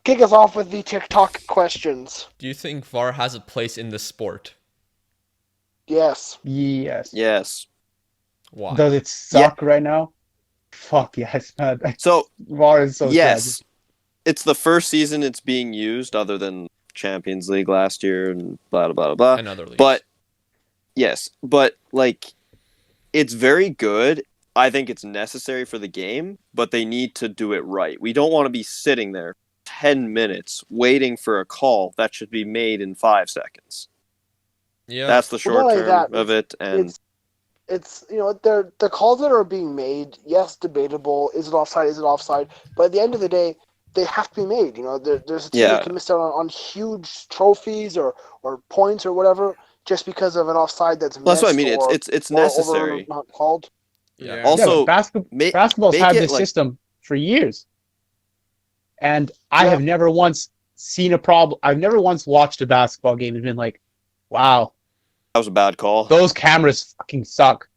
kick us off with the TikTok questions. Do you think VAR has a place in the sport? Yes. Yes. Yes. Why? Does it Yeah. suck right now? Fuck yes, man. So VAR is so tragic. yes, it's the first season it's being used, other than Champions League last year and blah blah blah blah. And other leagues. But yes, but like it's very good. I think it's necessary for the game, but they need to do it right. We don't want to be sitting there 10 minutes waiting for a call that should be made in 5 seconds. Yeah. That's the Well, not short only term that, of it, and it's the calls that are being made. Yes, debatable. Is it offside? Is it offside? But at the end of the day, they have to be made. There's a team that yeah, can miss out on huge trophies or points or whatever just because of an offside that's well, that's what I missed mean. It's or over necessary. not called. Yeah. Yeah, Also, but basketball's make had it this like system for years, and I Yeah. have never once seen a problem. I've never once watched a basketball game and been like, "Wow, that was a bad call. those cameras fucking suck."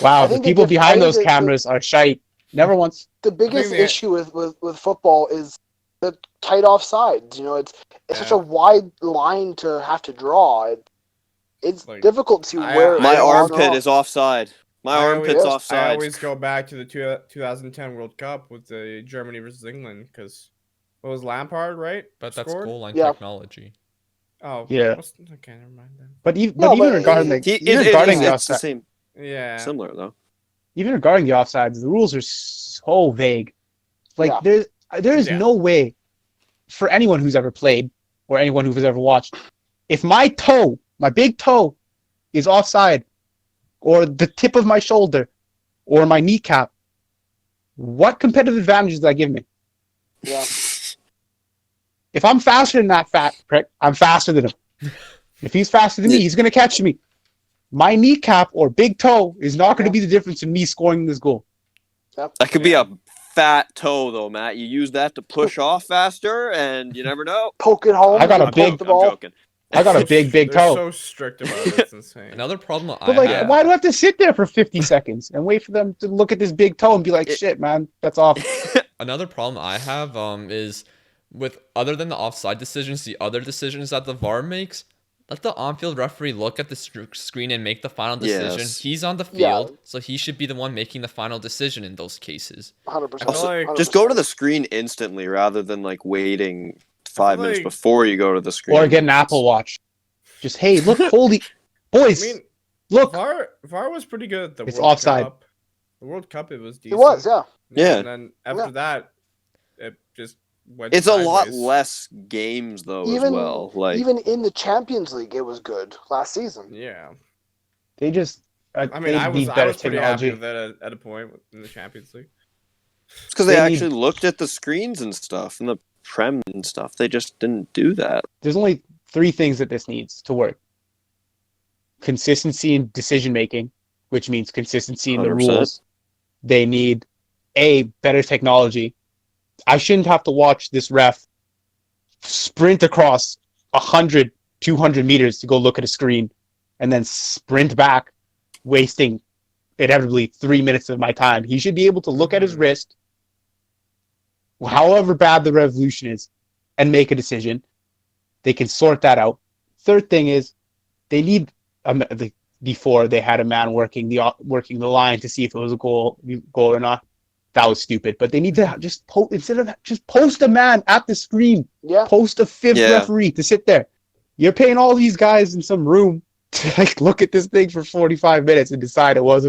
Wow, I the think people I behind think those cameras are shite. Never once. the biggest the- issue with football is the tight offsides. It's such Yeah. a wide line to have to draw. It's Like, difficult to I- where My it's on or armpit off. is offside. My I armpit's always- offside. I always go back to the 2010 World Cup with the Germany versus England because what was Lampard, right? But that's Scored? goal line Yeah. technology. Oh, Yeah. okay, never mind then. But even, No, even but regarding it- the It- even it- regarding the it's the offside, same, Yeah, similar though. even regarding the offsides, the rules are so vague. Like Yeah. there's Yeah. no way for anyone who's ever played or anyone who's ever watched, if my toe, my big toe, is offside, or the tip of my shoulder, or my kneecap, what competitive advantage does that give me? Yeah. If I'm faster than that fat prick, I'm faster than him. If he's faster than me, he's gonna catch me. My kneecap or big toe is not going to be the difference in me scoring this goal. That could be a fat toe, though, Matt. You use that to push off faster, and you never know. Poke it home. I got a and big- poke the I'm ball. joking. I got a big They're toe. so strict about it. It's insane. Another problem I But like, have. why do I have to sit there for 50 seconds and wait for them to look at this big toe and be like, shit, man, that's off. Another problem I have is with other than the offside decisions, the other decisions that the VAR makes. Let the on-field referee look at the screen and make the final decision. Yes. He's on the Yeah. field, so he should be the one making the final decision in those cases. 100%. I feel like- Just go to the screen instantly rather than like waiting 5 minutes like- before you go to the screen. Or get an Apple Watch. Just, hey, look, holy, boys, I mean, look. VAR was pretty good at the It's World offside. Cup. The World Cup, it was It decent. was, yeah. Yeah. And then after that, it just went. It's a lot sideways. less games though as Even well. Like even in the Champions League, it was good last season. Yeah, They just, I mean, they I need was better pretty happy technology. with that at a point in the Champions League. it's because they they need- actually looked at the screens and stuff and the prem and stuff. They just didn't do that. There's only 3 things that this needs to work. Consistency in decision making, which means consistency in the 100%. rules. They need better technology. I shouldn't have to watch this ref sprint across 100, 200 meters to go look at a screen and then sprint back, wasting inevitably 3 minutes of my time. He should be able to look at his wrist, however bad the revolution is, and make a decision. They can sort that out. Third thing is they need before they had a man working the line to see if it was a goal or not. That was stupid. But they need to just instead of just post a man at the screen, Yeah. post a fifth Yeah. referee to sit there. You're paying all these guys in some room to like look at this thing for 45 minutes and decide it was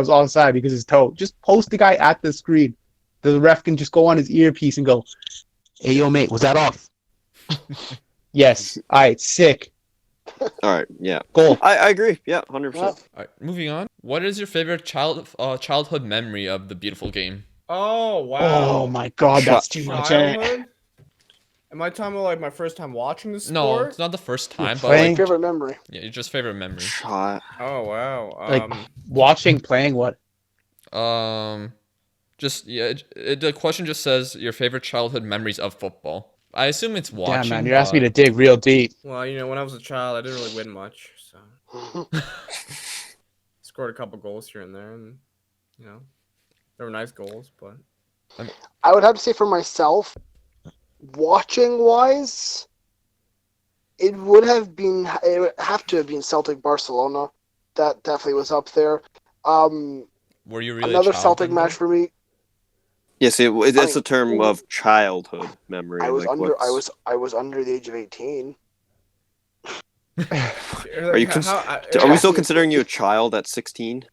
offside because his toe. Just post the guy at the screen. The ref can just go on his earpiece and go, "Hey, yo, mate, was that off?" Yes. All right. Sick. All right, yeah, Goal. I agree. Yeah, 100%. Yeah. All right, moving on. What is your favorite childhood memory of the beautiful game? Oh wow! Oh my God, that's too much. eh? Childhood? Am I talking about like my first time watching the No, sport? it's not the first time, but playing- like, Favorite memory. yeah, your just favorite memory. Shot. Oh wow! Like watching, playing what? Just yeah, the question just says your favorite childhood memories of football. I assume it's watching. Damn, man, you're asking me to dig real deep. well, when I was a child, I didn't really win much, so scored a couple goals here and there, and they were nice goals, but I would have to say for myself, watching wise, it would have to have been Celtic Barcelona. That definitely was up there. Were you really Another a child Celtic then, match though? for me. Yes, that's I mean, a term of childhood memory. I was Like, under what's I was under the age of 18. are you? Are we still considering you a child at 16?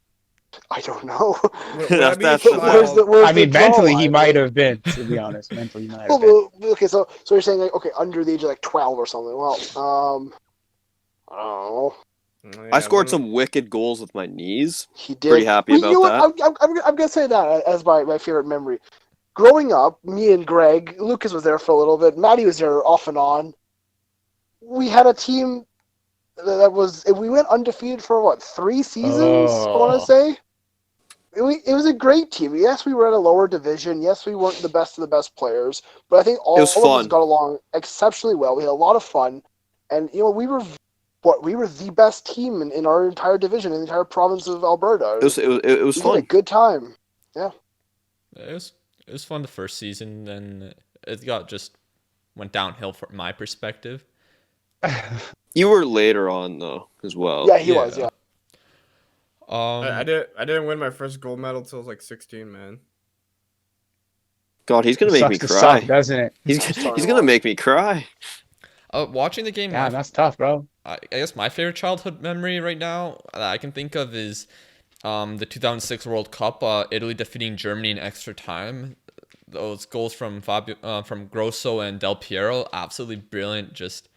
I don't know. Would I be a That's child? Where's I the mean, draw mentally he line? might have been. To be honest, mentally he might have been. Well, okay, so you're saying like okay under the age of like 12 or something. Well, I don't know. I scored some wicked goals with my knees. He did. Pretty happy You know about what? I'm gonna say that as my favorite memory. Growing up, me and Greg, Lucas was there for a little bit. Maddie was there off and on. We had a team that was. We went undefeated for what 3 seasons? I want to say. It was a great team. Yes, we were at a lower division. Yes, we weren't the best of the best players, but I think all was of us fun. got along exceptionally well. We had a lot of fun, and you know we were the best team in our entire division, in the entire province of Alberta. It was We had a fun. good time. It was fun the first season, then it just went downhill from my perspective. You were later on though as well. Yeah, he was. Yeah, I didn't win my first gold medal till I was like 16, man. God, he's gonna It make sucks me to cry. suck, doesn't it? He's gonna make me cry. Watching the game, Yeah, that's tough, bro. I guess my favorite childhood memory right now that I can think of is the 2006 World Cup, Italy defeating Germany in extra time. Those goals from from Grosso and Del Piero, absolutely brilliant. Just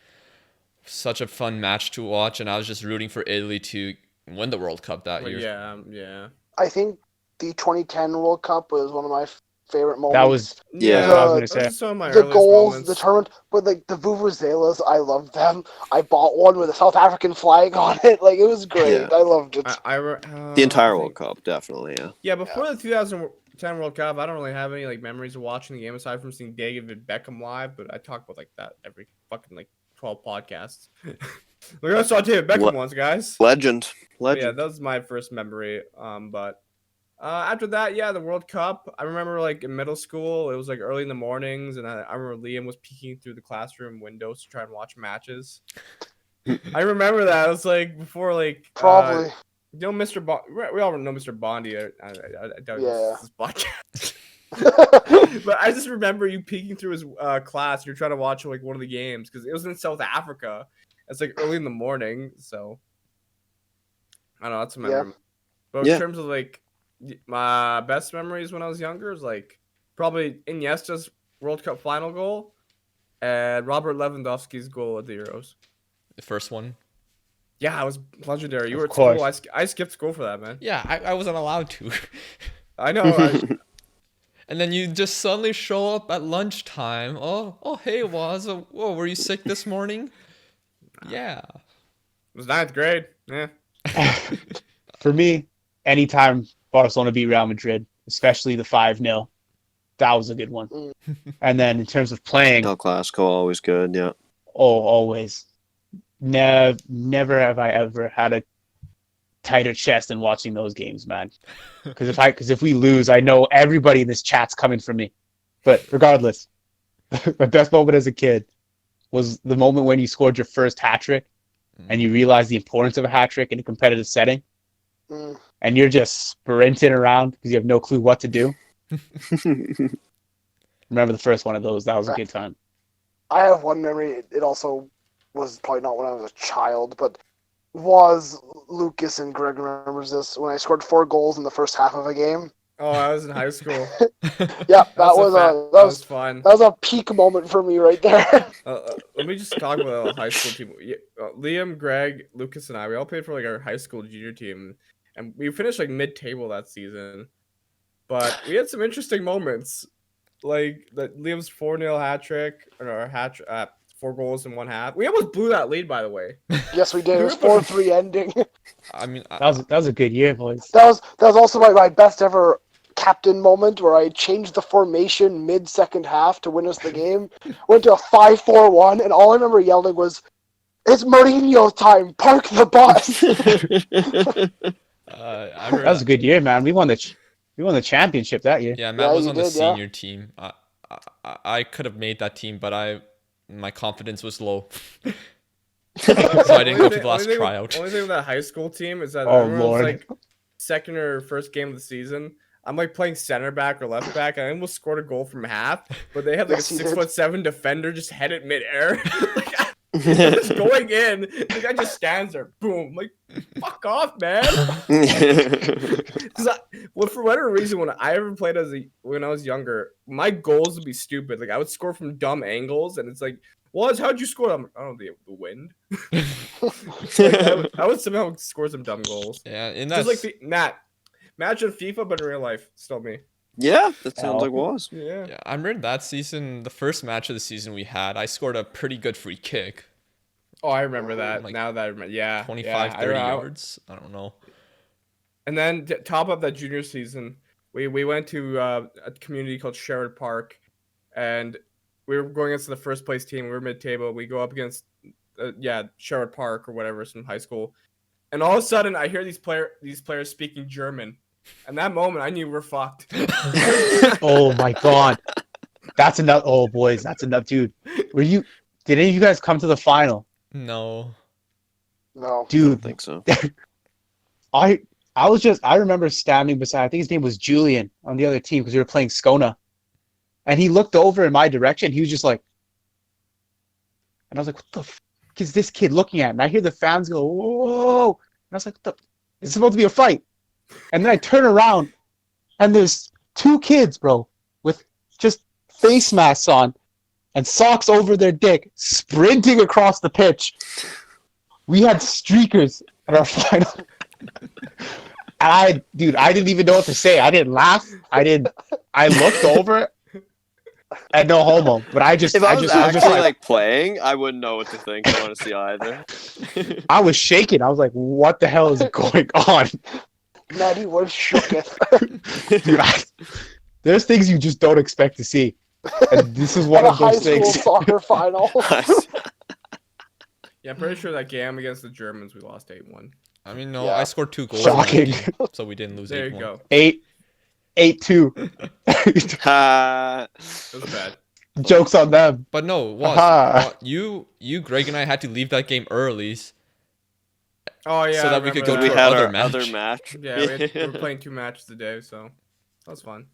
such a fun match to watch, and I was just rooting for Italy to win the World Cup that But year. yeah. I think the 2010 World Cup was one of my favorite moments. That was Yeah. what I was gonna Those say. are some of my the earliest goals, moments. the tournament, but like the vuvuzelas, I loved them. I bought one with a South African flag on it. Like it was great. Yeah. I loved it. The entire World Cup, definitely. Yeah. Yeah, before the 2010 World Cup, I don't really have any like memories of watching the game aside from seeing David Beckham live. But I talk about like that every fucking like 12 podcasts. Like I saw David Beckham once, guys. Legend. But yeah, that was my first memory. But after that, yeah, the World Cup. I remember like in middle school, it was like early in the mornings, and I remember Liam was peeking through the classroom windows to try and watch matches. I remember that. It was like before like Probably. you know, Mr. We all know Mr. Bondi. I doubt Yeah. this podcast. But I just remember you peeking through his class. You're trying to watch like one of the games because it was in South Africa. It's like early in the morning, so I don't know. That's a memory. But in terms of like my best memories when I was younger, is like probably Iniesta's World Cup final goal and Robert Lewandowski's goal at the Euros. The first one. Yeah, it was legendary. You Of were at course. school. I skipped school for that, man. Yeah, I wasn't allowed to. I know. And then you just suddenly show up at lunchtime. Oh, hey, Waz. Oh, were you sick this morning? Yeah. It was 9th grade. Yeah. For me, anytime Barcelona beat Real Madrid, especially the 5-0, that was a good one. And then in terms of playing, El Clasico, always good. Yeah. always. Never have I ever had a tighter chest than watching those games, man. Because if we lose, I know everybody in this chat's coming for me. But regardless, my best moment as a kid was the moment when you scored your first hat trick and you realize the importance of a hat trick in a competitive setting. And you're just sprinting around because you have no clue what to do. Remember the first one of those. That was a good time. I have one memory. It also was probably not when I was a child, but was Lucas and Greg remembers this when I scored 4 goals in the first half of a game. Oh, I was in high school. Yeah, that was fun. That was a peak moment for me right there. Let me just talk about the high school team. Liam, Greg, Lucas, and we all played for like our high school junior team, and we finished like mid-table that season. But we had some interesting moments, like Liam's 4-0 hat trick, or our 4 goals in one half. We almost blew that lead, by the way. Yes, we did. It was 4-3 ending. I mean, that was a good year, boys. That was also my best ever captain moment where I changed the formation mid second half to win us the game. Went to a 5-4-1, and all I remember yelling was, "It's Mourinho time! Park the bus!" That was a good year, man. We won the championship that year. Yeah, Matt was on the senior team. I could have made that team, but my confidence was low. So I didn't go to the last tryout. Only thing with that high school team is that Oh, everyone was Lord. like second or first game of the season. I'm like playing center back or left back, and I almost scored a goal from half, but they had like Yes, a you did. '6'7" defender just head it midair. Like, it's just going in. The guy just stands there. Boom. Like, fuck off, man. Well, for whatever reason, when I ever played when I was younger, my goals would be stupid. Like, I would score from dumb angles, and it's like, well, how'd you score? I'm like, I don't know, the wind. Like, I would somehow score some dumb goals. Yeah, in Just that like Matt. Imagine FIFA, but in real life, still me. Yeah, that sounds like it was. Yeah. yeah, I remember that season, the first match of the season we had, I scored a pretty good free kick. Oh, I remember that. Like, Now that I remember, yeah, 25, yeah, 30 yards. I don't know. And then to top up that junior season, we went to a community called Sherwood Park, and we were going against the first place team. We were mid-table. We go up against Sherwood Park or whatever, some high school, and all of a sudden I hear these players speaking German, and that moment I knew we're fucked. Oh my god. That's enough. Oh boys, that's enough, dude. Did any of you guys come to the final? No. No. I Dude, don't think so. I remember standing beside, I think his name was Julian on the other team because we were playing Skona. And he looked over in my direction. He was just like, and I was like, what the fuck is this kid looking at? And I hear the fans go, whoa. And I was like, what the? It's supposed to be a fight. And then I turn around and there's two kids, bro, with just face masks on and socks over their dick, sprinting across the pitch. We had streakers at our final. And I didn't even know what to say. I didn't laugh. I looked over and no homo. But I was If I was just actually like, playing, I wouldn't know what to think, honestly, either. I was shaking. I was like, what the hell is going on? Maddie was shooketh. Dude, there's things you just don't expect to see. And this is one At a of high those school things. soccer final. Yeah, I'm pretty sure that game against the Germans we lost 8-1. I mean, no, Yeah. I scored 2 goals in Shocking. that game, so we didn't lose 8-1. There you go. 8-2. Ha. It was bad. Jokes on them. But no, Aha. you, Greg, and I had to leave that game early. Oh yeah, So that I we could remember go We to that. our had other our match. other match. Yeah, we were playing 2 matches a day, so that was fun.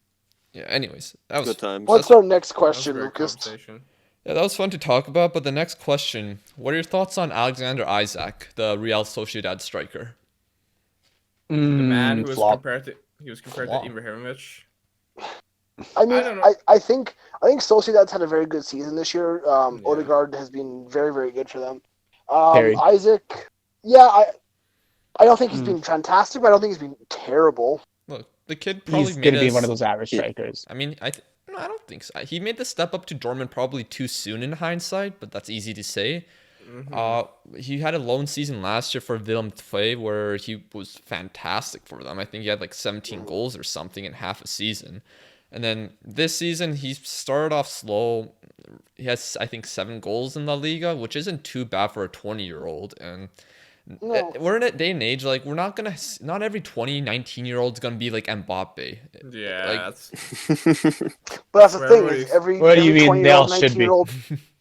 Yeah, anyways, that was Good times. What's our next That was a question, great Lucas? conversation. Yeah, that was fun to talk about, but the next question, what are your thoughts on Alexander Isak, the Real Sociedad striker? The man who was Flop. compared to Flop. Ibrahimovic. I mean, I don't know. I think Sociedad's had a very good season this year. Yeah. Odegaard has been very, very good for them. Terry. Isaac, yeah, I don't think he's been fantastic, but I don't think he's been terrible. Look, the kid probably He's made going to be us- one of those average strikers. I mean, no, I don't think so. He made the step up to Dortmund probably too soon in hindsight, but that's easy to say. He had a lone season last year for Willem II where he was fantastic for them. I think he had like 17 goals or something in half a season. And then this season, he started off slow. He has, I think, 7 goals in La Liga, which isn't too bad for a 20-year-old. And No. we're in a day and age, like, not every 20, 19-year-old is going to be like Mbappe. Yeah, Like, that's But that's the Where thing. everybody's- Is every What do you mean they all 20-year-old, should be? 19-year-old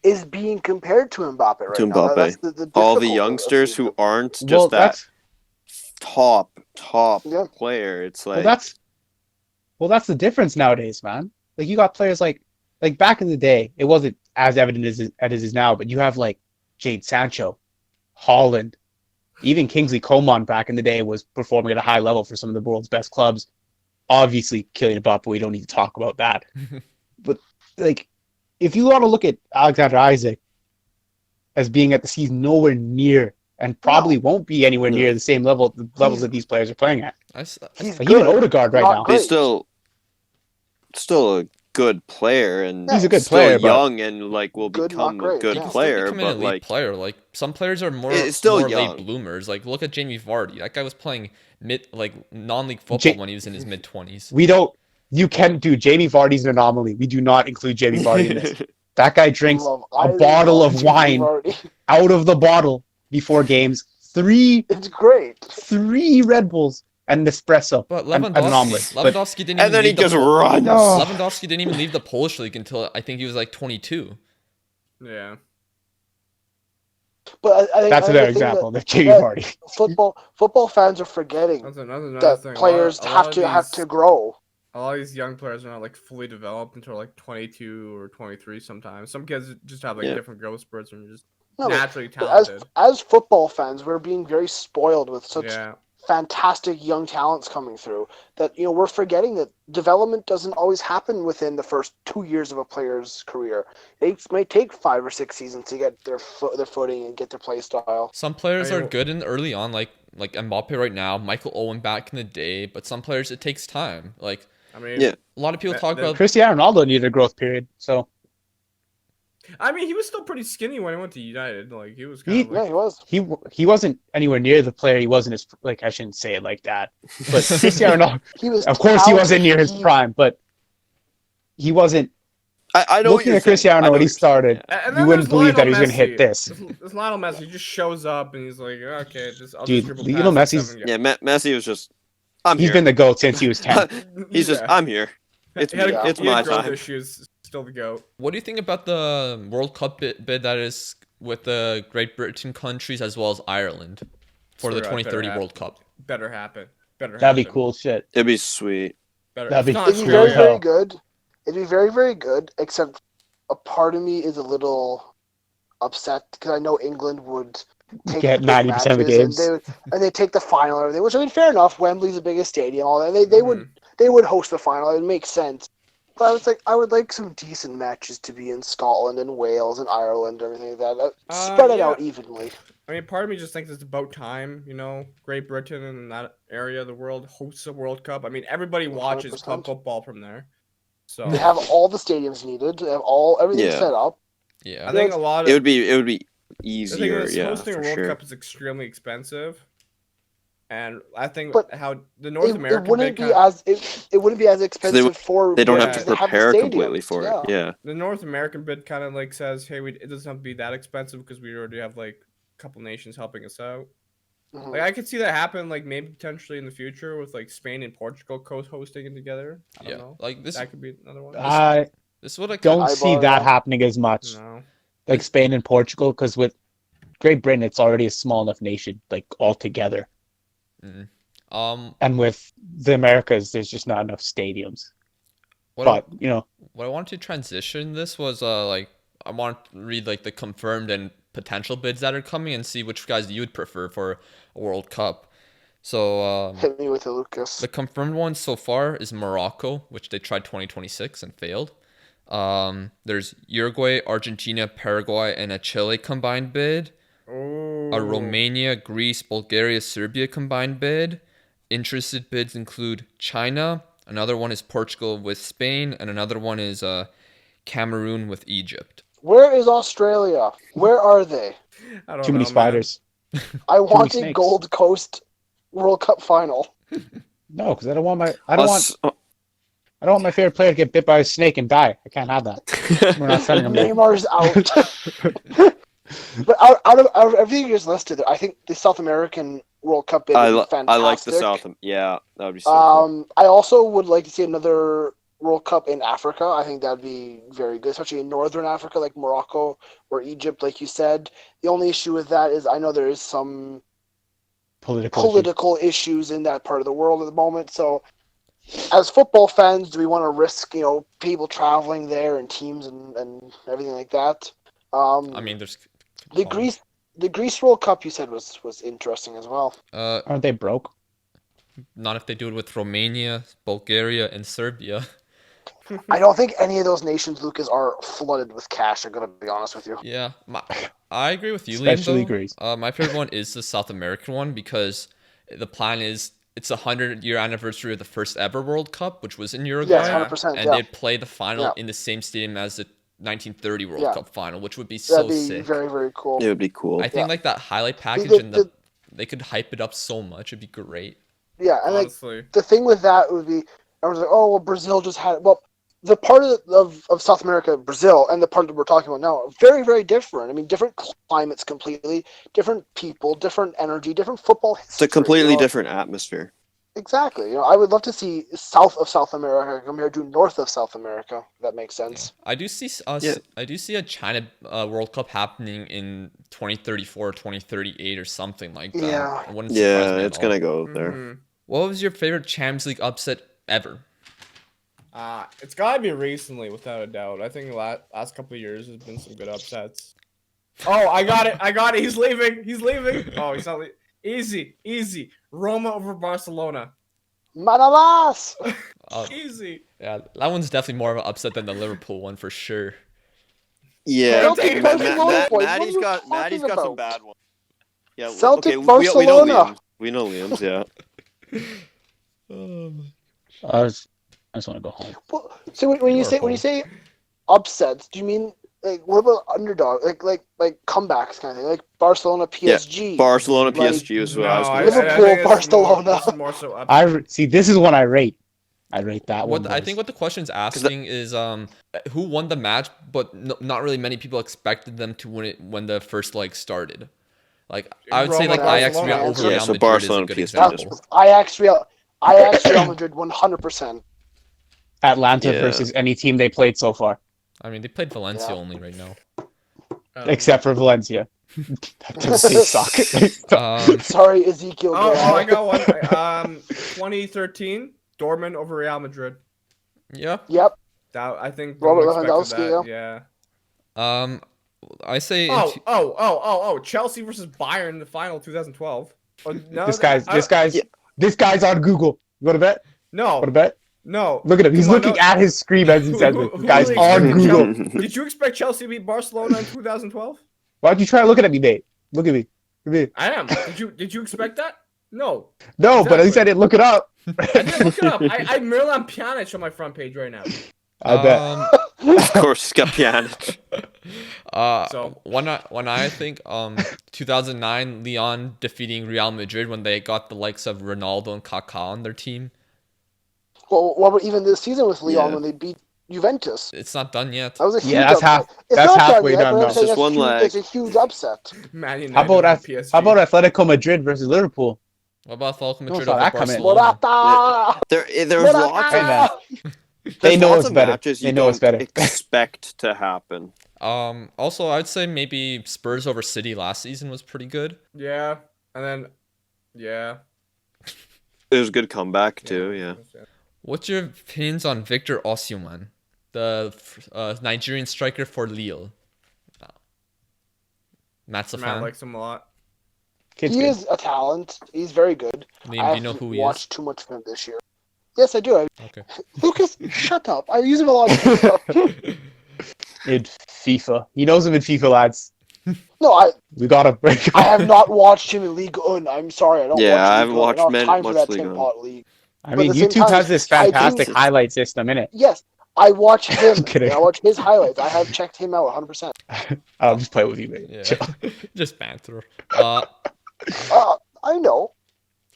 is being compared to Mbappe right To now. Mbappe. That's the All the difficult youngsters of who it. aren't just Well, that top Yeah. player. It's well, like that's the difference nowadays, man. Like you got players like back in the day, it wasn't as evident as it is now, but you have like Jade Sancho, Holland, even Kingsley Coman back in the day was performing at a high level for some of the world's best clubs. Obviously, Kylian Mbappe, we don't need to talk about that. But like, if you want to look at Alexander Isak as being at the season nowhere near, and probably won't be anywhere near the same levels that these players are playing at. He's Like even good. Odegaard right Not now. great. he's still a good player and He's a good still player, but young and like will Good, become not a great, good yeah. He can player. still become an But elite like player. Like some players are more, It's still more young. late bloomers. Like look at Jamie Vardy. That guy was playing non-league football Ja- when he was in his mid-20s. You can do Jamie Vardy's an anomaly. We do not include Jamie Vardy in this. That guy drinks I a bottle love of Jamie wine Vardy. out of the bottle before games. Three It's great. Red Bulls and espresso But and an omelet. Lewandowski didn't even And then he leave the just Pol- runs. No. Lewandowski didn't even leave the Polish league until I think he was like 22. Yeah. But I think That's the another thing example. that The Jamie Vardy. football fans are forgetting That's another that thing. players a lot have of to these, have to grow. A lot of these young players are not like fully developed until like 22 or 23 sometimes. Some kids just have like Yeah. different growth spurts and are just No, naturally but talented. as football fans, we're being very spoiled with such Yeah. fantastic young talents coming through that we're forgetting that development doesn't always happen within the first 2 years of a player's career. It may take 5 or 6 seasons to get their footing and get their play style. Some players I mean, are good in early on, like Mbappe right now, Michael Owen back in the day. But some players it takes time. Like I mean, Yeah. a lot of people talk about. Cristiano Ronaldo needed a growth period, so he was still pretty skinny when he went to United. Like he was kind of Yeah, like he was. he wasn't anywhere near the player he was in his, like, I shouldn't say it like that, but Cristiano Ronaldo, He was. of course, he wasn't near his talented. prime, but he wasn't. I know what Looking you're at Cristiano saying. when he started, And you then wouldn't there's believe that he Lionel was going to hit Messi. this. There's Lionel Messi. He just shows up and he's like, okay, I'll Dude, just dribble Lionel past Messi's- 7 Yeah, Messi was just. I'm He's here. been the GOAT since he was 10. He's just. I'm here. It's he had, Yeah. it's he had my growth time. issues. Still the goat. What do you think about the World Cup bid that is with the Great Britain countries as well as Ireland for the Swear, better 2030 happen. World Cup? Better happen. Better. That'd be happen. cool shit. It'd be sweet. Better. That'd be It's not It'd be Cool very, as Australia. hell. very good. It'd be very, very good, except a part of me is a little upset because I know England would take Get the big 90% of the matches games. and they take the final and everything, which I mean, fair enough. Wembley's the biggest stadium, all that. Mhm. They would host the final. It makes sense. But I would like some decent matches to be in Scotland and Wales and Ireland and everything like that. Spread it Yeah. out evenly. I mean, part of me just thinks it's about time. Great Britain and that area of the world hosts a World Cup. I mean, everybody watches 100%. club football from there. So They have all the stadiums needed. They have everything Yeah. set up. Yeah. I think a lot of It would be the thing easier. is, Yeah, hosting a for World sure. Cup is extremely expensive, and I think But how the North It American wouldn't bid be as it wouldn't be as expensive for They don't Yeah. have to because they have the prepare stadiums. completely for it. Yeah. the North American bid kind of like says, hey, it doesn't have to be that expensive because we already have like a couple nations helping us out. Mhm. Like I could see that happen, like maybe potentially in the future with like Spain and Portugal co-hosting it together. I don't Yeah. know. Like this. That could be another one. I This is what I don't I see bought that that. happening as much, No. like Spain and Portugal, because with Great Britain, it's already a small enough nation, like, altogether. Mm. And with the Americas, there's just not enough stadiums. What But, what I wanted to transition this was like I want to read like the confirmed and potential bids that are coming and see which guys you would prefer for a World Cup. So Hit me with it, Lucas. the confirmed one so far is Morocco, which they tried 2026 and failed. There's Uruguay, Argentina, Paraguay, and a Chile combined bid. Oh. A Romania, Greece, Bulgaria, Serbia combined bid. Interested bids include China. Another one is Portugal with Spain, and another one is Cameroon with Egypt. Where is Australia? Where are they? I don't too many know, man. spiders. I want a snakes. Gold Coast World Cup final. No, because I don't want Us- my favorite player to get bit by a snake and die. I can't have that. We're not sending him there. Neymar's out. But out of everything you just listed, I think the South American World Cup bid would be fantastic. I like the South. Yeah, that would be so cool. I also would like to see another World Cup in Africa. I think that'd be very good, especially in Northern Africa, like Morocco or Egypt, like you said. The only issue with that is I know there is some political issues in that part of the world at the moment. So, as football fans, do we want to risk, people traveling there and teams and everything like that? I mean, there's the Greece World Cup you said was interesting as well. Aren't they broke? Not if they do it with Romania, Bulgaria, and Serbia. I don't think any of those nations, Lucas, are flooded with cash. I'm gonna be honest with you. Yeah, I agree with you, Liam. Especially Though. Greece. My favorite one is the South American one because the plan is it's a 100-year anniversary of the first ever World Cup, which was in Uruguay, Yes, 100%. and Yeah, they'd play the final Yeah. in the same stadium as the 1930 World Yeah. Cup final, which would be that'd so be sick. very, very cool. It would be cool. I think Yeah. like that highlight package the- and they could hype it up so much. It'd be great. Yeah, and like Honestly. the thing with that would be, I was like, oh well, Brazil just had the part of South America, Brazil, and the part that we're talking about now, are very, very different. I mean, different climates completely, different people, different energy, different football history. It's a completely different atmosphere. Exactly. I would love to see south of South America compared to north of South America. If that makes sense. I do see us. Yeah. I do see a China World Cup happening in 2034 or 2038 or something like that. Yeah. It wouldn't surprise Yeah, me it's at all. gonna go there. Mhm. What was your favorite Champions League upset ever? It's gotta be recently, without a doubt. I think last couple of years has been some good upsets. Oh, I got it. He's leaving. Oh, he's not leaving. Easy. Roma over Barcelona. Manalas! Uh, Easy. yeah, that one's definitely more of an upset than the Liverpool one for sure. Yeah, Celtic Barcelona, boys. What are Maddie's you got talking some about? bad ones. Yeah, Celtic okay, we know Barcelona. Liam's. We know Liam's, yeah. I just want to go home. Well, so when you Or say upsets, do you mean like what about underdog, like comebacks kind of thing, like Barcelona PSG? Barcelona, Like, PSG as No, well. I Liverpool, think this is Barcelona. This is more so upset. See, this is one I rate. I rate that one. I boys. think what the question's asking is who won the match, but not really many people expected them to win it when the first leg started. Like I would say, Roma, like Ajax Barcelona, over yeah, Real so Madrid Barcelona, is a good PSG. example. Ajax Real Madrid 100%. Atlanta Yeah. versus any team they played so far, I mean, they played Valencia Yeah. only right now. except for Valencia. They suck. Sorry, Ezekiel. Oh, Graham. I got one. 2013, Dortmund over Real Madrid. Yeah. Yep. That I think Robert no one expected Lewandowski, that. yeah. I say Chelsea versus Bayern in the final 2012. Oh, no, This guy's on Google. You want to bet? Want to No, bet? no. Look at him. He's Come on, looking no. at his screen as he says it. This guy's really on expected Google. Chelsea- Did you expect Chelsea to beat Barcelona in 2012? Why don't you try looking at me, Nate? Look at me. Look at me. I am. Did you expect that? No, No, but at least I didn't look it up. I didn't look it up. I Mirlan Pjanic on my front page right now. I bet. Of course, he's got Pjanic. So- when I think 2009 Lyon defeating Real Madrid when they got the likes of Ronaldo and Kaká on their team. Well, what about even this season with Lyon Yeah. when they beat Juventus? It's not done yet. That was a huge Yeah, that's upset. It's that's not done halfway yet, done but now. I'm saying Just that's one huge, leg. it's a huge upset. Man United. How about and PSG. How about Atletico Madrid versus Liverpool? What about Atletico Madrid saw over that coming. Barcelona? Morata! There's lots Hey, of man. They there's know lots it's of better. matches They you know it's don't better. expect to happen. Also, I'd say maybe Spurs over City last season was pretty good. Yeah, and then yeah. It was a good comeback too. Yeah. What's your opinions on Victor Osimhen, the Nigerian striker for Lille? Matt's a Matt fan. likes him a lot. Kid's He good. is a talent. He's very good. Liam, I do you know haven't who he watched too much of him this year. Yes, I do. Okay. Lucas, shut up. I use him a lot. In FIFA. He knows him in FIFA, lads. No, We gotta break I have not watched him in League One. I'm sorry, I don't Yeah, watch I League haven't One. watched I don't have time for much that League tin One. pot league. I But mean, at the same YouTube time, has this I fantastic think- highlight system in it. Yes, I watch him. I'm kidding. I watch his highlights. I have checked him out 100%. I'll just play with you, mate. Yeah. Just banter. I know.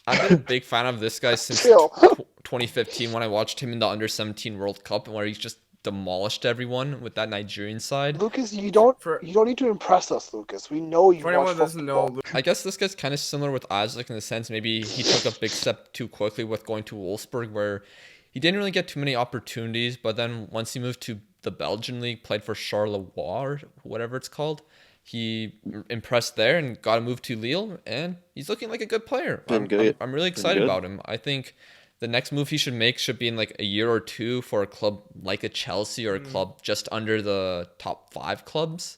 I've been a big fan of this guy since Chill. 2015 when I watched him in the Under-17 World Cup where he's just demolished everyone with that Nigerian side. Lucas, you don't need to impress us, Lucas. We know you For watch anyone that doesn't football. know, I guess this guy's kind of similar with Isaac in the sense maybe he took a big step too quickly with going to Wolfsburg where he didn't really get too many opportunities, but then once he moved to the Belgian league, played for Charleroi or whatever it's called, he impressed there and got a move to Lille, and he's looking like a good player. Been good. I'm really excited good. about him. I think the next move he should make should be in like a year or two for a club like a Chelsea or a club just under the top 5 clubs.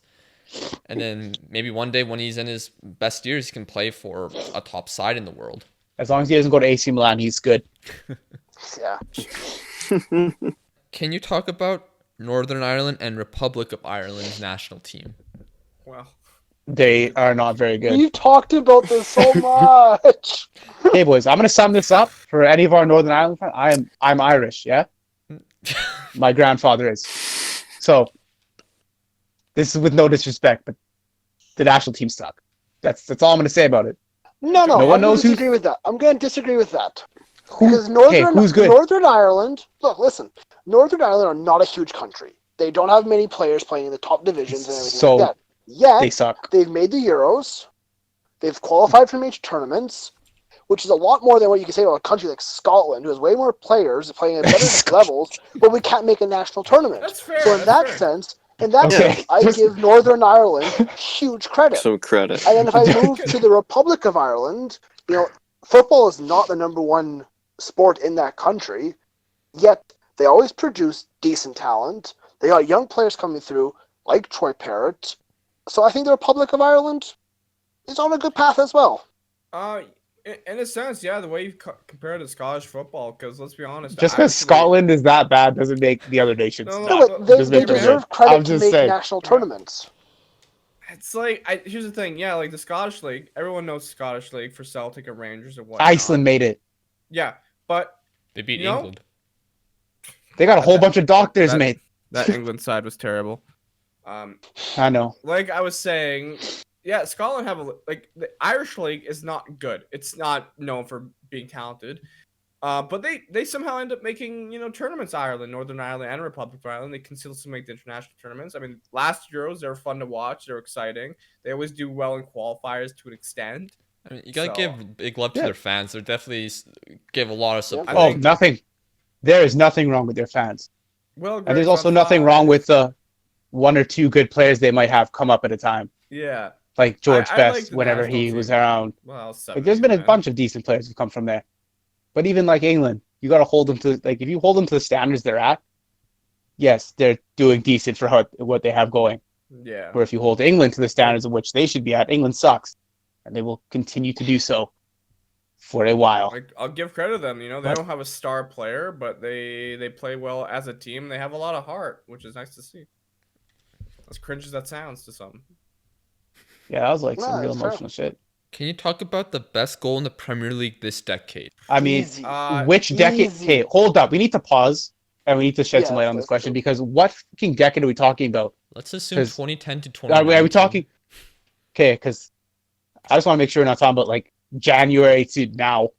And then maybe one day when he's in his best years, he can play for a top side in the world. As long as he doesn't go to AC Milan, he's good. Yeah. Can you talk about Northern Ireland and Republic of Ireland's national team? well, They are not very good. We've talked about this so much. Hey, boys, I'm gonna sum this up for any of our Northern Ireland fans. I'm Irish, yeah. My grandfather is. So this is with no disrespect, but the national team suck. That's all I'm gonna say about it. No, No I'm one going knows to who's- disagree with that. I'm going to disagree with that. Who? Because Okay, who's good? Northern Ireland, look, listen, Northern Ireland are not a huge country. They don't have many players playing in the top divisions and everything So, like that. Yet, They suck. they've made the Euros. They've qualified for major tournaments. which is a lot more than what you can say about a country like Scotland, who has way more players playing at better levels, but we can't make a national tournament. That's fair. So in that fair. sense, Okay. I give Northern Ireland huge credit. Some credit. And then if I move to the Republic of Ireland, football is not the number one sport in that country, yet they always produce decent talent. They got young players coming through, like Troy Parrott. So I think the Republic of Ireland is on a good path as well. In a sense, yeah, the way you compare it to Scottish football, because let's be honest, Just because Scotland is that bad doesn't make the other nations No, that. No, but they Just make them deserve good. credit I'm to just make saying. national tournaments. It's like, here's the thing, yeah, like the Scottish League, everyone knows Scottish League for Celtic and Rangers and whatnot. Iceland made it. Yeah, but They beat You know? England. They got a whole bunch of doctors, mate. that England side was terrible. I know. Like I was saying, yeah, Scotland have like the Irish League is not good. It's not known for being talented. But they somehow end up making tournaments. Ireland, Northern Ireland, and Republic of Ireland. They can still make the international tournaments. I mean, last Euros they were fun to watch. They're exciting. They always do well in qualifiers to an extent. I mean, you gotta So- give big love to their fans. They definitely give a lot of support. I Oh, think- nothing. There is nothing wrong with their fans. Well, And there's also nothing wrong with the one or two good players they might have come up at a time. Yeah. Like George I Best, like the whenever national he was team. around. Well, Like, there's been a bunch of decent players who come from there. But even like England, you got to hold them to, like, if you hold them to the standards they're at, yes, they're doing decent for what they have going. Yeah. Where if you hold England to the standards of which they should be at, England sucks. And they will continue to do so for a while. Like, I'll give credit to them. They What? don't have a star player, but they play well as a team. They have a lot of heart, which is nice to see. As cringe as that sounds to some. Yeah, that was like No, some real it's fair. emotional shit. Can you talk about the best goal in the Premier League this decade? I mean, Easy. which decade? easy. Okay, hold up. We need to pause and we need to shed some Yeah, light on this that's question true. because what fucking decade are we talking about? Let's assume 'Cause- 2010 to Are 2019. we talking? Okay, because I just want to make sure we're not talking about like January to now.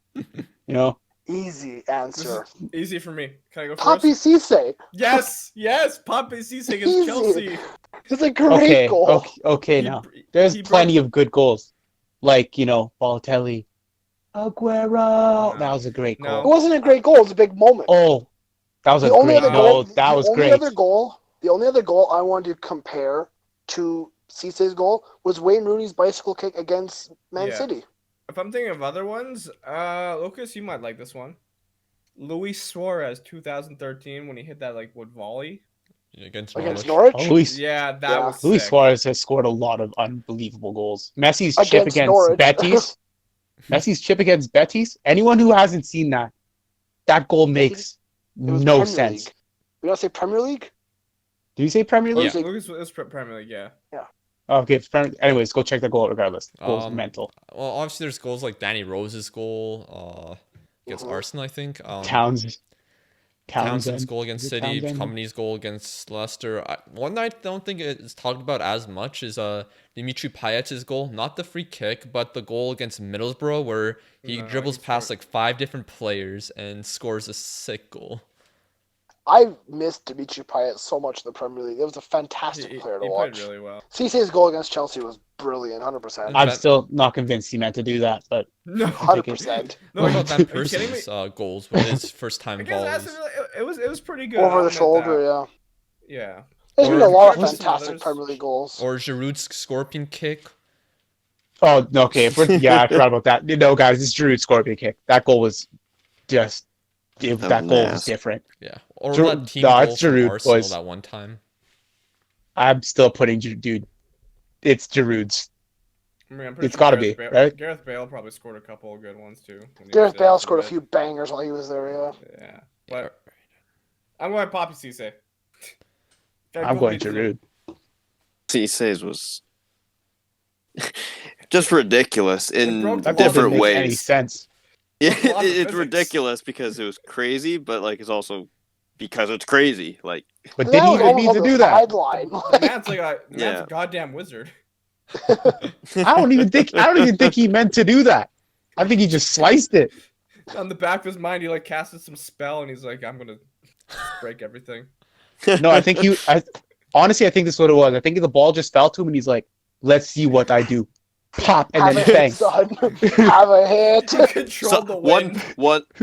Easy This answer. is easy for me. Can I go Papi first? Cisse. Yes, Papi Cisse against Easy. Chelsea. It's a great Okay, goal. okay. He Now br- there's he broke- plenty of good goals, like Balotelli, Aguero. That was a great No. It goal. wasn't a great goal. It was a big moment. Oh, that was a the only great other goal. goal. That was great. The only other goal I wanted to compare to Cisse's goal was Wayne Rooney's bicycle kick against Man Yeah. City. If I'm thinking of other ones, Lucas, you might like this one. Luis Suarez, 2013, when he hit that volley. against Against Norwich. Norwich? Oh, Luis Yeah, that Yeah. was Luis sick. Suarez has scored a lot of unbelievable goals. Messi's chip Against against Norwich. Betis. Messi's chip against Betis. Anyone who hasn't seen that goal makes It was no Premier sense. League. We don't say Premier League? Do you say Premier League? Yeah. Lucas was Premier League, yeah. Okay, it's anyways, go check the goal regardless. Goal's Um, mental. Well, obviously there's goals like Danny Rose's goal against Mhm. Arsenal, I think. Townsend's Townsend's goal against Is it City, Townsend? Company's goal against Leicester. One I don't think it's talked about as much is Dimitri Payet's goal. Not the free kick, but the goal against Middlesbrough where he No, dribbles he past scored. like 5 different players and scores a sick goal. I missed Dimitri Payet so much in the Premier League. It was a fantastic He player to played watch. really well. Cisse's goal against Chelsea was brilliant, 100%. And I'm Van- still not convinced he meant to do that, but No, 100%. no, What are about Van you kidding me? Persie's goals with his first time Against volleys? Aston Villa, it was pretty good. Over I'll the admit shoulder, that. yeah. Yeah. There's Or- been a lot of There's some fantastic others. Premier League goals. Or Giroud's scorpion kick? oh no, okay. Yeah, I forgot about that. No, guys, this Giroud scorpion kick. That goal was just that goal was nasty. different. Yeah. Or Giroud- that team no, goal it's from Giroud, Arsenal boys. that one time. I'm still putting dude. It's Giroud's. I mean, I'm pretty It's sure gotta Gareth be, Bale, right? Gareth Bale probably scored a couple of good ones too. when he was Gareth at Bale Aston scored a Villa. few bangers while he was there, yeah. Yeah, but I'm going Papi Cisse. I'm going Giroud. Cisse's was just ridiculous in broke the That goal different didn't make any ways. sense. Yeah, There's a lot of it's physics. ridiculous because it was crazy, but it's also because it's crazy. But That did he was even almost need on to the do that? sideline. The man's like a Yeah. goddamn wizard. I don't even think he meant to do that. I think he just sliced it. On the back of his mind, he casted some spell, and he's like, "I'm gonna break everything." No, I think honestly, I think this is what it was. I think the ball just fell to him, and he's like, "Let's see what I do." pop, and Have then a hit, bang. son. Have a hit. You control the wind.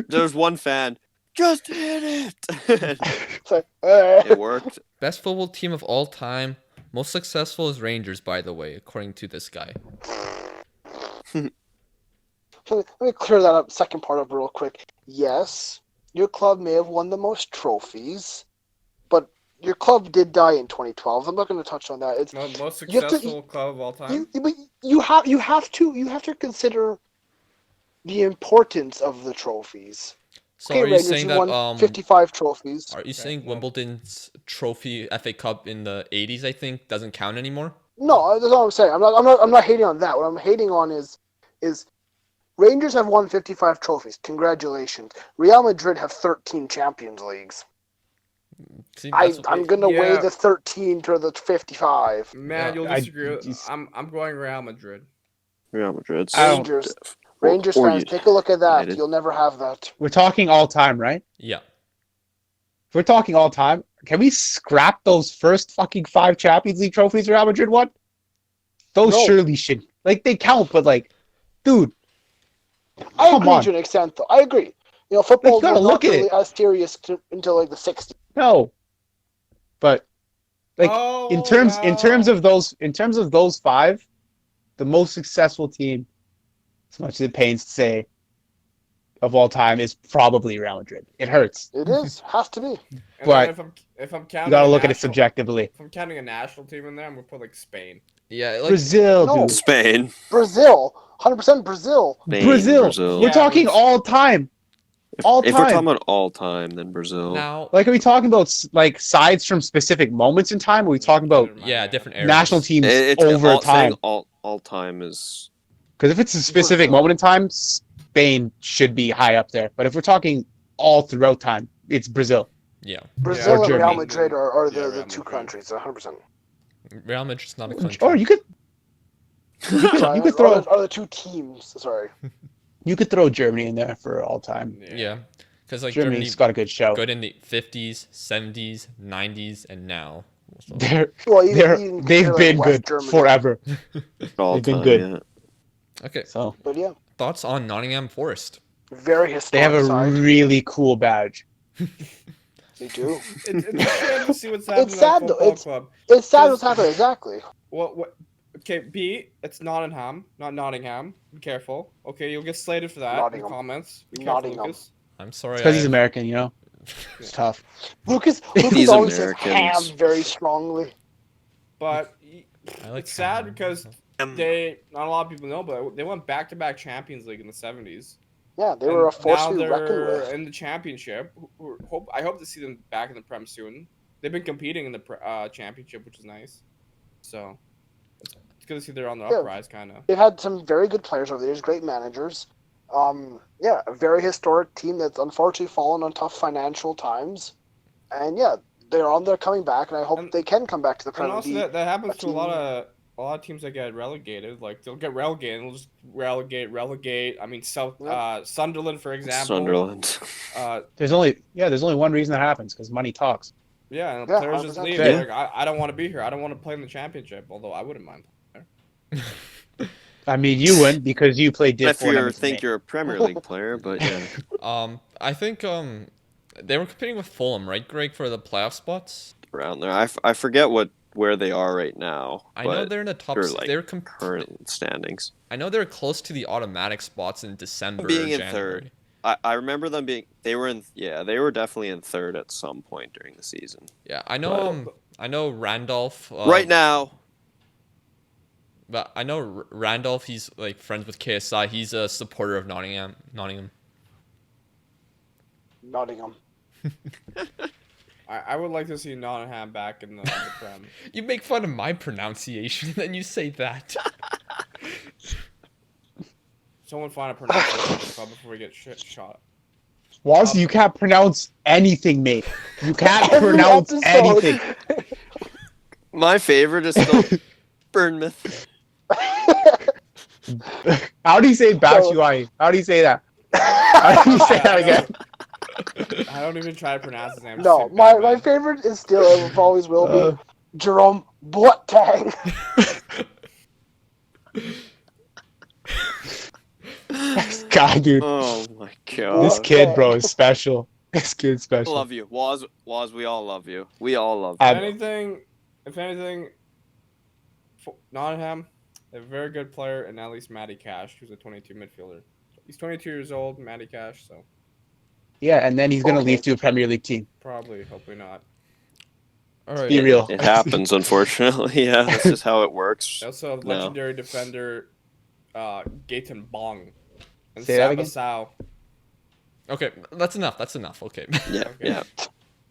There's one fan. Just hit it. It's like, It worked. Best football team of all time. Most successful is Rangers, by the way, according to this guy. Let me clear that up. Second part up real quick. Yes, your club may have won the most trophies, but your club did die in 2012. I'm not going to touch on that. It's Most you have to- successful club of all time. you have to consider the importance of the trophies. So Okay, are you Rangers, saying you that won 55 trophies. are you saying well- Wimbledon's trophy FA Cup in the 80s, I think, doesn't count anymore? No, that's all I'm saying. I'm not hating on that. What I'm hating on is Rangers have won 55 trophies. Congratulations. Real Madrid have 13 Champions Leagues. See, that's what- I'm gonna weigh Yeah. the 13 to the 55. Man, Yeah, you'll I- disagree. just- I'm going Real Madrid. Real Madrid. I don't- Rangers. Rangers or fans, take a look at that. United. You'll never have that. We're talking all time, right? yeah. If we're talking all time, can we scrap those first fucking 5 Champions League trophies Real Madrid won? Those No. surely should, like, they count, but like, dude, I Come agree on. to an extent, though. I agree. You know, football was gotta not look at really it. as serious until like the 60s. no. But like, Oh, in terms of those 5, the most successful team, as much as it pains to say, of all time is probably Real Madrid. It hurts. It is. Has to be. And but then if I'm counting, You gotta a look at it national- subjectively. If I'm counting a national team in there, I'm gonna put like Spain. Yeah, like Brazil, No. dude. Spain. Brazil. 100% Brazil. Spain, Brazil. We're Yeah, talking but- all time. All If we're time. talking about all time, then Brazil. now, Like, are we talking about like sides from specific moments in time? Or are we talking about Never mind, yeah, different eras. national teams It's over all, time? saying all time is Because if it's a specific Brazil. moment in time, Spain should be high up there. But if we're talking all throughout time, it's Brazil. Yeah, Brazil Or and Real Germany. Madrid are Yeah, the Real two Madrid. countries, 100%. Real Madrid's not a country. Or you could Sorry, you could throw are the two teams. Sorry. Germany in there for all time. Yeah, because like Germany Germany's got a good show. good in the 50s, 70s, 90s, and now. So, Well, even They've compare, like, been West good Germany. forever. all They've been time. good. Yeah. okay, So But yeah, thoughts on Nottingham Forest? very they historic have a side. really cool badge. They do. It's a shame to see what's happening It's at sad, that though. football club. It's sad Because- what's happening, exactly. What? Okay, B. It's Nottingham, not Nottingham. Be careful. Okay, you'll get slated for that in the Nottingham. comments. Be careful, Nottingham. Lucas. I'm sorry. Because he's American, you know. It's tough. Lucas These always says Americans. ham very strongly. But I like it's sad ham. because they not a lot of people know, but they went back-to-back Champions League in the 70s. Yeah, they were a force now to be reckoned they're with. in the championship. I hope to see them back in the Prem soon. They've been competing in the championship, which is nice. So it's good to see they're on the Yeah. uprise, kind of. They've had some very good players over the years, great managers. Yeah, a very historic team that's unfortunately fallen on tough financial times. And yeah, they're on there coming back, and I hope And- they can come back to the And Premier also League. that happens a to a lot of teams that get relegated. Like they'll get relegated, and they'll just relegate. I mean, Sunderland, for example. Sunderland. There's only one reason that happens, because money talks. Yeah, and Yeah, players just 100%. leave. Yeah. Like, I don't want to be here. I don't want to play in the championship. Although I wouldn't mind. I mean, you wouldn't because you played If Div 4 you think you're a Premier League player, but yeah. I think they were competing with Fulham, right, Greg, for the playoff spots. Around there. I forget where they are right now. I know they're in the top. they're, like, They're current standings. I know they're close to the automatic spots in December. Being or in January. third. I remember them being they were definitely in third at some point during the season. Yeah, I know. I know Randolph. Right now, But I know Randolph. He's like friends with KSI. He's a supporter of Nottingham. Nottingham. I would like to see Nottingham back in the Prem. You make fun of my pronunciation, and then you say that. Someone find a pronunciation for the club before we get shot. Waz, you can't pronounce anything, mate. You can't Every pronounce episode. anything. my favorite is still Bournemouth. How do you say Batshuayi? How do you say that? How do you say that again? I don't even try to pronounce his name. No, Sick my bad. favorite is still, it always will be, Jerome Boateng. God, dude. Oh my god. This kid, bro, is special. This kid's special. Love you, Waz. We all love you. We all love If you. anything, Nottingham, a very good player, and at least Matty Cash, who's a 22 midfielder. He's 22 years old, Matty Cash, so Yeah, and then he's gonna leave to a Premier League team. probably, hopefully not. All right. Be real. It happens, unfortunately. Yeah, that's just how it works. They also have legendary defender Gaten Bong and Say that again? Sabasau. Okay, that's enough. That's enough. Okay. Yeah, Okay. yeah.